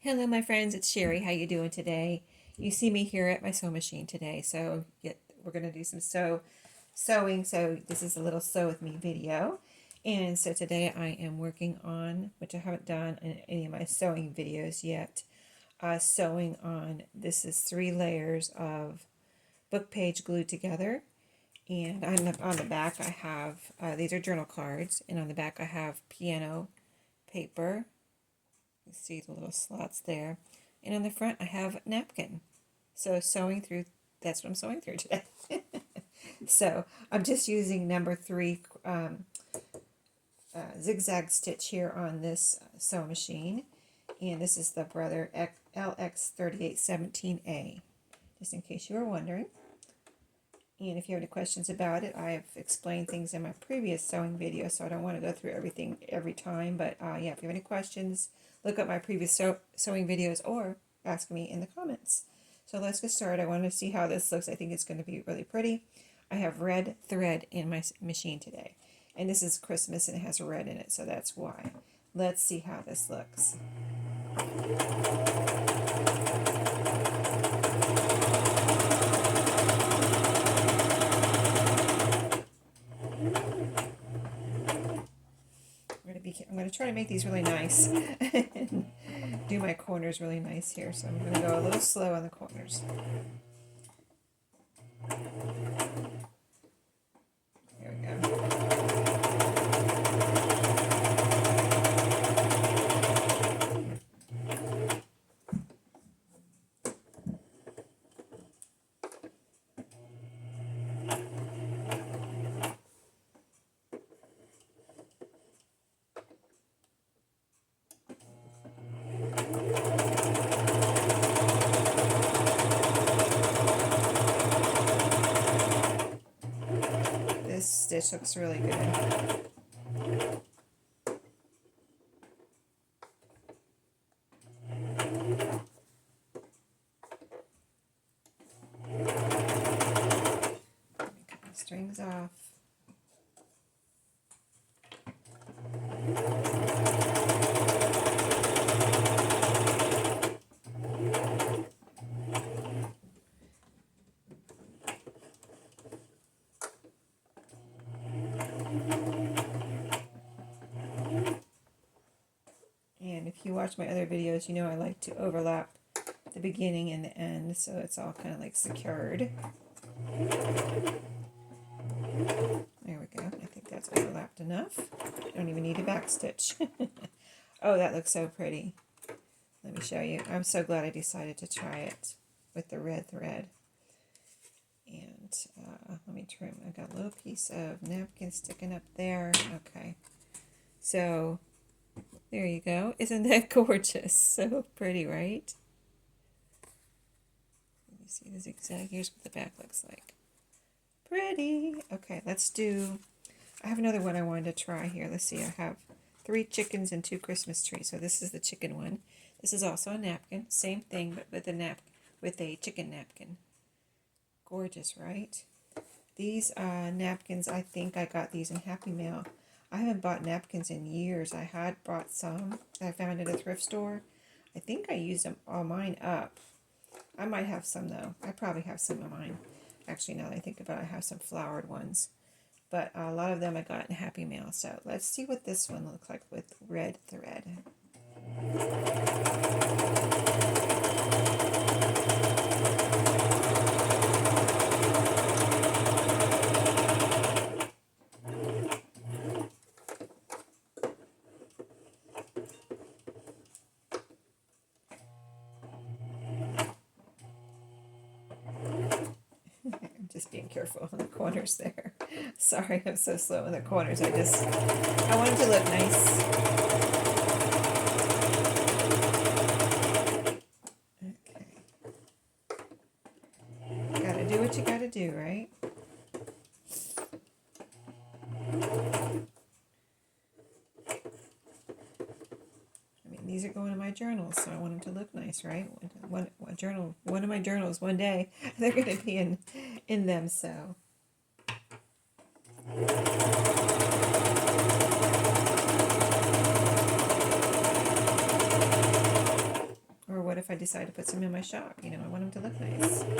Hello, my friends. It's Sheree. How you doing today? You see me here at my sewing machine today. We're gonna do some sewing. So this is a little sew with me video, and so today I am working on, which I haven't done in any of my sewing videos yet. Sewing on, this is 3 layers of book page glued together, and on the back I have these are journal cards, and on the back I have piano paper. You see the little slots there. And on the front, I have a napkin. So that's what I'm sewing through today. So I'm just using number 3 zigzag stitch here on this sewing machine. And this is the Brother LX3817A, just in case you were wondering. And if you have any questions about it, I have explained things in my previous sewing video, so I don't want to go through everything every time. But yeah, if you have any questions, look up my previous sewing videos or ask me in the comments. So let's get started. I want to see how this looks. I think it's going to be really pretty. I have red thread in my machine today. And this is Christmas and it has red in it, so that's why. Let's see how this looks. I'm going to try to make these really nice. Do my corners really nice here. So I'm going to go a little slow on the corners. There we go. This stitch looks really good. Cut the strings off. And if you watch my other videos, you know I like to overlap the beginning and the end, so it's all kind of like secured. There we go. I think that's overlapped enough. I don't even need a back stitch. Oh, that looks so pretty. Let me show you. I'm so glad I decided to try it with the red thread. And let me trim. I got a little piece of napkin sticking up there. Okay. So there you go. Isn't that gorgeous? So pretty, right? Let me see the zigzag. Here's what the back looks like. Pretty. Okay, let's do, I have another one I wanted to try here. Let's see, I have 3 chickens and 2 Christmas trees. So this is the chicken one. This is also a napkin. Same thing, but with a chicken napkin. Gorgeous, right? These napkins, I think I got these in Happy Mail. I haven't bought napkins in years. I had bought some that I found at a thrift store. I think I used them all mine up. I might have some though. I probably have some of mine. Actually, now that I think about it, I have some flowered ones. But a lot of them I got in Happy Mail. So let's see what this one looks like with red thread. Just being careful on the corners there. Sorry, I'm so slow in the corners. I want it to look nice. Okay. Gotta do what you gotta do, right? I mean, these are going in my journals, so I want them to look nice, right? One of my journals, one day, they're gonna be in them, so. what if I decide to put some in my shop? You know, I want them to look nice. Let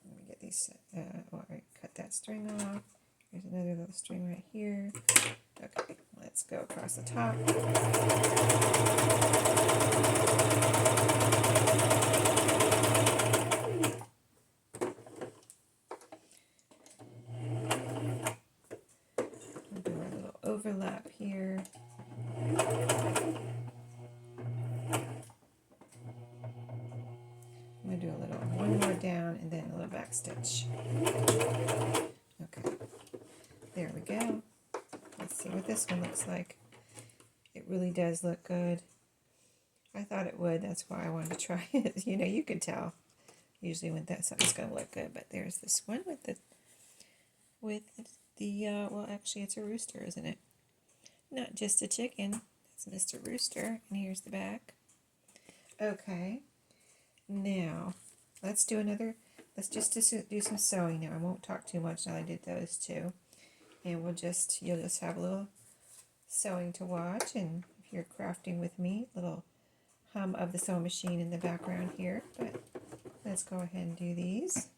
me get these, I cut that string off. Here's another little string right here. Okay, let's go across the top. Do a little overlap here. I'm going to do a little one more down and then a little back stitch. Okay, there we go. Let's see what this one looks like. It really does look good. I thought it would, that's why I wanted to try it. You know, you can tell usually when something's going to look good, but there's this one with the well, actually it's a rooster, isn't it? Not just a chicken. It's Mr. Rooster, and here's the back. Okay, now let's just do some sewing now. I won't talk too much now I did those two, and you'll just have a little sewing to watch, and if you're crafting with me, little hum of the sewing machine in the background here. But let's go ahead and do these.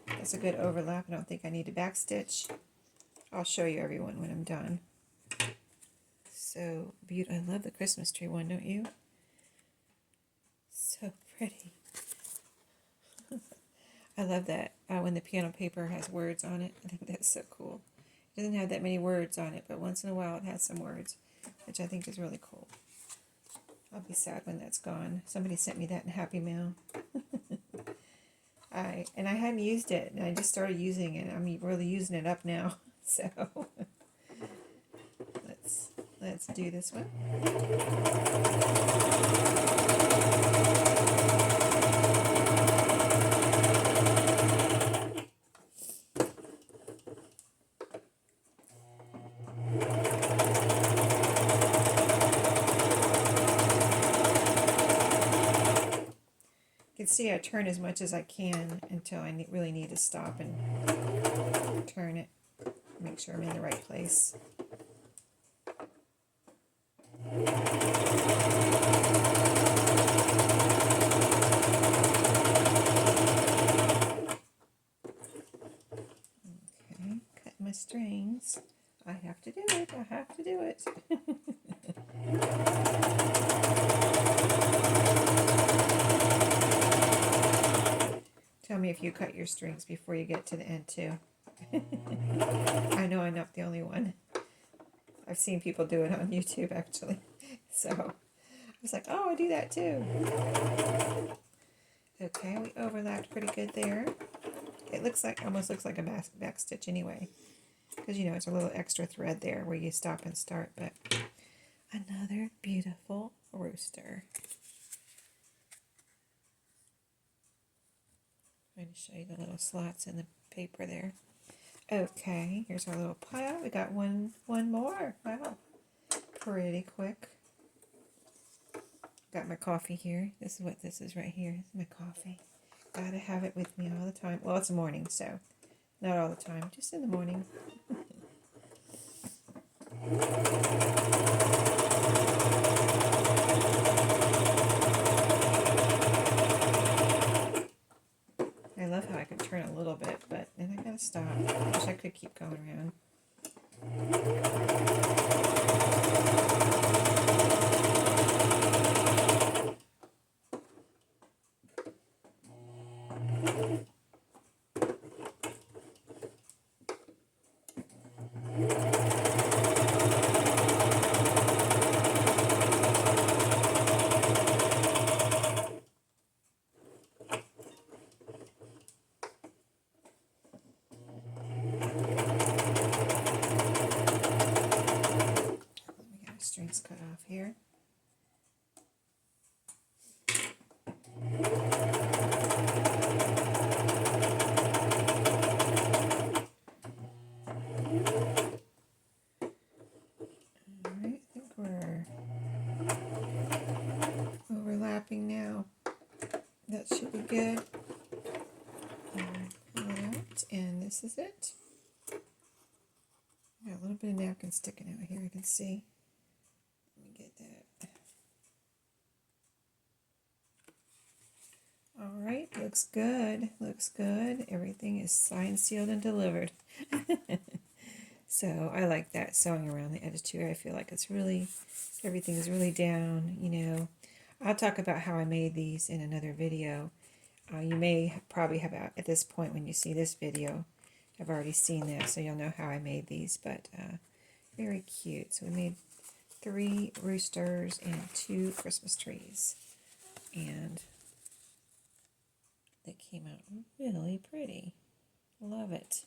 That's a good overlap. I don't think I need to back stitch. I'll show you everyone when I'm done. So beautiful. I love the Christmas tree one, don't you? So pretty. I love that when the piano paper has words on it. I think that's so cool. It doesn't have that many words on it, but once in a while it has some words, which I think is really cool. I'll be sad when that's gone. Somebody sent me that in Happy Mail. I hadn't used it, and I just started using it. I'm really using it up now. So let's do this one. You can see I turn as much as I can until I really need to stop and turn it. Make sure I'm in the right place. Okay, cut my strings. I have to do it. I have to do it. Tell me if you cut your strings before you get to the end too. I know I'm not the only one. I've seen people do it on YouTube actually. So I was like, oh, I do that too. Okay, we overlapped pretty good there. It almost looks like a back stitch anyway. Because you know it's a little extra thread there where you stop and start. But another beautiful rooster. I'm going to show you the little slots in the paper there. Okay, here's our little pile. We got one more. Wow, pretty quick. Got my coffee here. This is what this is right here. This is my coffee. Gotta have it with me all the time. Well, it's morning, so not all the time. Just in the morning. could keep going around. Strings cut off here. Alright, I think we're overlapping now. That should be good. Pull it out, and this is it. Got a little bit of napkin sticking out here, I can see. Let me get that. Alright, looks good. Looks good. Everything is signed, sealed, and delivered. So I like that, sewing around the edges too. I feel like it's really, everything is really down, you know. I'll talk about how I made these in another video. You may probably have, at this point when you see this video, I've already seen that, so you'll know how I made these, but very cute. So we made 3 roosters and 2 Christmas trees, and they came out really pretty. Love it.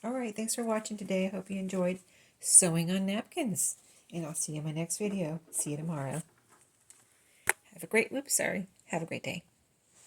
All right, thanks for watching today. I hope you enjoyed sewing on napkins, and I'll see you in my next video. See you tomorrow. Have a great day.